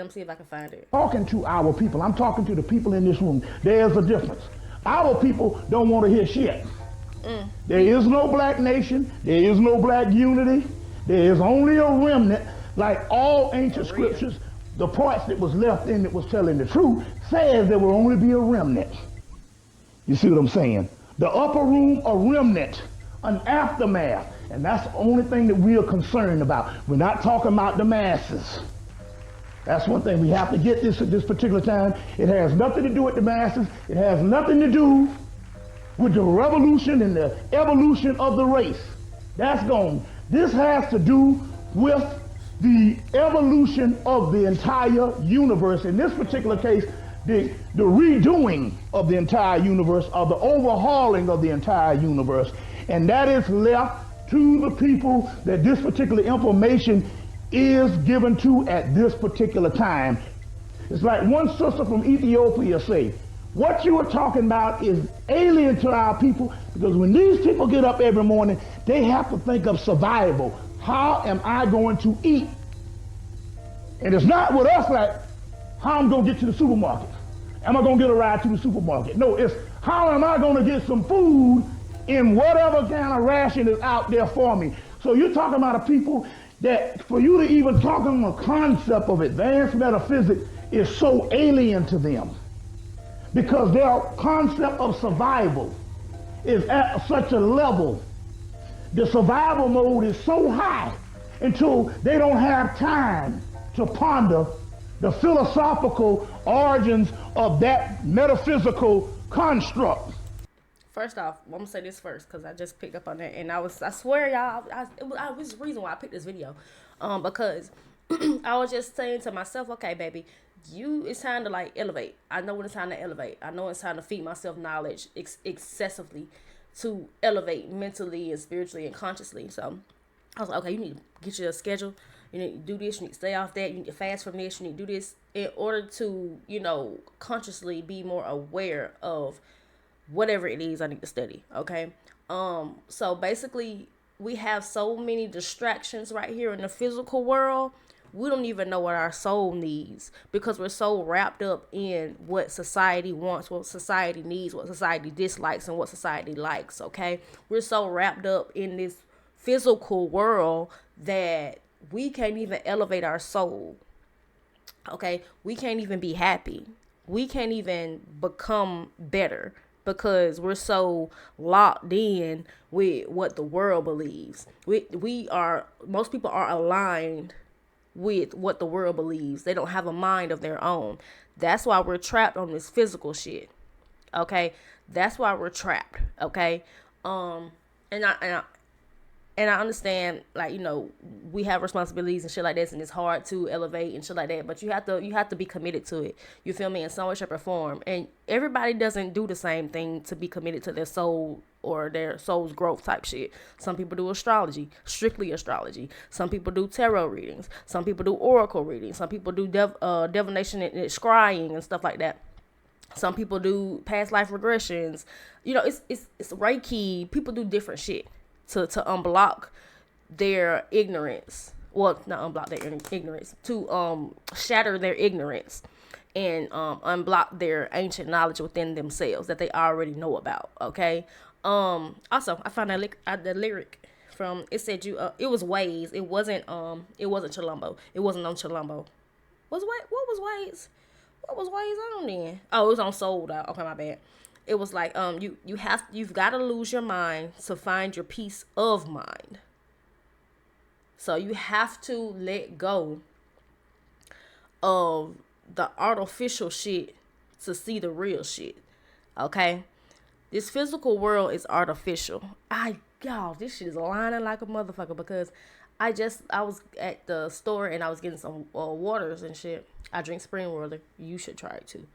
me see if I can find it. Talking to our people. I'm talking to the people in this room. There's a difference. Our people don't want to hear shit. There is no black nation. There is no black unity. There is only a remnant. Like all ancient scriptures, the parts that was left in that was telling the truth says there will only be a remnant. You see what I'm saying? The upper room, a remnant, an aftermath. And that's the only thing that we are concerned about. We're not talking about the masses. That's one thing we have to get this at this particular time. It has nothing to do with the masses. It has nothing to do with the revolution and the evolution of the race. That's gone. This has to do with the evolution of the entire universe. In this particular case, the redoing of the entire universe, or the overhauling of the entire universe. And that is left to the people that this particular information is given to at this particular time. It's like one sister from Ethiopia say, what you are talking about is alien to our people, because when these people get up every morning, they have to think of survival. How am I going to eat? And it's not with us like, how I'm going to get to the supermarket. Am I going to get a ride to the supermarket? No, it's how am I going to get some food in whatever kind of ration is out there for me. So you're talking about a people that for you to even talk on the concept of advanced metaphysics is so alien to them. Because their concept of survival is at such a level. The survival mode is so high until they don't have time to ponder the philosophical origins of that metaphysical construct. First off, I'm gonna say this first because I just picked up on that, and I swear, y'all, it was the reason why I picked this video, because I was just saying to myself, okay, baby, it's time to like elevate. I know when it's time to elevate. I know it's time to feed myself knowledge excessively to elevate mentally and spiritually and consciously. So I was like, okay, you need to get your schedule. You need to do this. You need to stay off that. You need to fast from this. You need to do this in order to, consciously be more aware of whatever it is I need to study. Okay. So basically we have so many distractions right here in the physical world. We don't even know what our soul needs because we're so wrapped up in what society wants, what society needs, what society dislikes, and what society likes. Okay. We're so wrapped up in this physical world that we can't even elevate our soul. Okay. We can't even be happy. We can't even become better, because we're so locked in with what the world believes. Most people are aligned with what the world believes. They don't have a mind of their own. That's why we're trapped on this physical shit. Okay? That's why we're trapped. Okay? And I understand, like, we have responsibilities and shit like this, and it's hard to elevate and shit like that, but you have to be committed to it. You feel me? In some way, shape, or form. And everybody doesn't do the same thing to be committed to their soul or their soul's growth type shit. Some people do astrology, strictly astrology. Some people do tarot readings. Some people do oracle readings. Some people do divination and scrying and stuff like that. Some people do past life regressions. It's Reiki. People do different shit to unblock their ignorance. Well, not unblock their ignorance, to shatter their ignorance and unblock their ancient knowledge within themselves that they already know about. Okay. Also, I found the lyric from, it said it was Ways. It wasn't Chilumbo. It wasn't on Chilumbo. What was Ways? What was Ways on then? Oh, it was on Sold Out. Okay, my bad. It was like, you've got to lose your mind to find your peace of mind. So you have to let go of the artificial shit to see the real shit. Okay? This physical world is artificial. This shit is lining like a motherfucker, because I was at the store and I was getting some waters and shit. I drink spring water. You should try it too.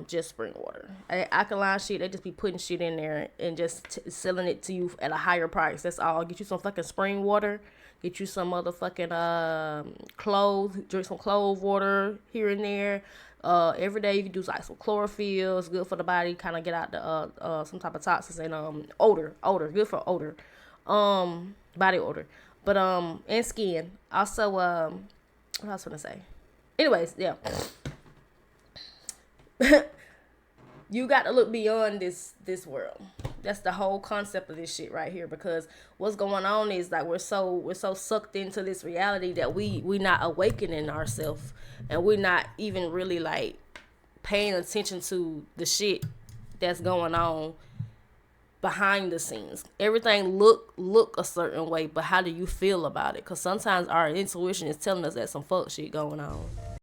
Just spring water. Alkaline shit, they just be putting shit in there and just selling it to you at a higher price. That's all. Get you some fucking spring water. Get you some motherfucking clove. Drink some clove water here and there. Every day you can do like some chlorophyll. It's good for the body. Kind of get out the some type of toxins and odor. Good for odor. Body odor. But and skin. Also what else was I gonna say? Anyways, yeah. You got to look beyond this world. That's the whole concept of this shit right here. Because what's going on is like we're so sucked into this reality that we not awakening ourselves, and we're not even really like paying attention to the shit that's going on behind the scenes. Everything look a certain way, but how do you feel about it? Because sometimes our intuition is telling us that some fuck shit going on.